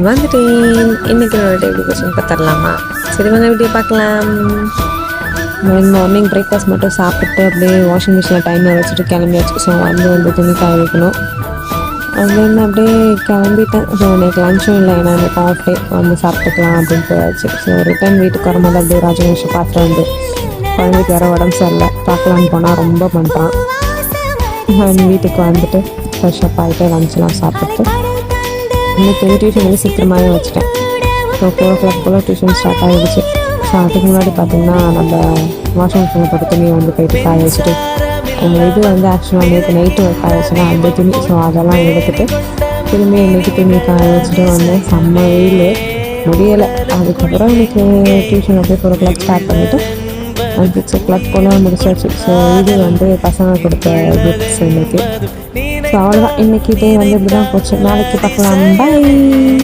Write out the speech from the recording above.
வந்துட்டேன். இன்னைக்கு என்னோட எப்படி கொஸ்டின் பார்த்துடலாமா? சரி வாங்க வீடியோ பார்க்கலாம். மார்னிங் பிரேக்ஃபாஸ்ட் மட்டும் சாப்பிட்டு அப்படியே வாஷிங் மிஷினில் டைமர் வச்சுட்டு கிளம்பியாச்சு. ஸோ வந்து துணி காய வைக்கணும். அப்படின்னு அப்படியே கிளம்பிட்டேன். ஸோ எனக்கு லஞ்சும் இல்லை, ஏன்னா எனக்கு ஆஃப் டே வந்து சாப்பிட்டுக்கலாம் அப்படின்னு போயாச்சு. ஸோ ரிட்டர்ன் வீட்டுக்கு வரும்போது அப்படியே ராஜவம்சம் பார்த்துட்டு வந்து குழந்தைக்கு வேறு உடம்பு சரியில்லை பார்க்கலான்னு போனால் ரொம்ப பண்ணுறான். வீட்டுக்கு வந்துட்டு ஃப்ரெஷ்ஷப் ஆகிட்டு லஞ்செலாம் சாப்பிட்டு இன்னைக்கு டியூஷன் வந்து சீக்கிரமாகவே வச்சுட்டேன். ஸோ 4 o'clock போல் டியூஷன் ஸ்டார்ட் ஆகிடுச்சு. ஸோ அதுக்கு முன்னாடி பார்த்திங்கன்னா நம்ம வாஷிங் மிஷினில் போட்டு துணியை வந்து போயிட்டு காய வச்சுட்டு இது வந்து ஆக்சுவலாக நேற்று நைட்டு காய வச்சுன்னா அந்த துணி. ஸோ அதெல்லாம் எடுத்துகிட்டு திரும்பி இன்றைக்கி துணி காய வச்சுட்டு வந்தேன். செம்ம வெயில் முடியலை. அதுக்கப்புறம் எனக்கு டியூஷன் அப்படியே 4 o'clock ஸ்டார்ட் பண்ணிவிட்டு 6 o'clock போல் முடிச்சாச்சு. ஸோ இது வந்து பசங்க கொடுத்த கிஃப்ட்ஸ் இன்றைக்கி. ஸோ அவ்வளோதான், இன்றைக்கி இதே வந்து இப்படி தான் போச்சு. நாளைக்கு பார்க்கலாம். பை.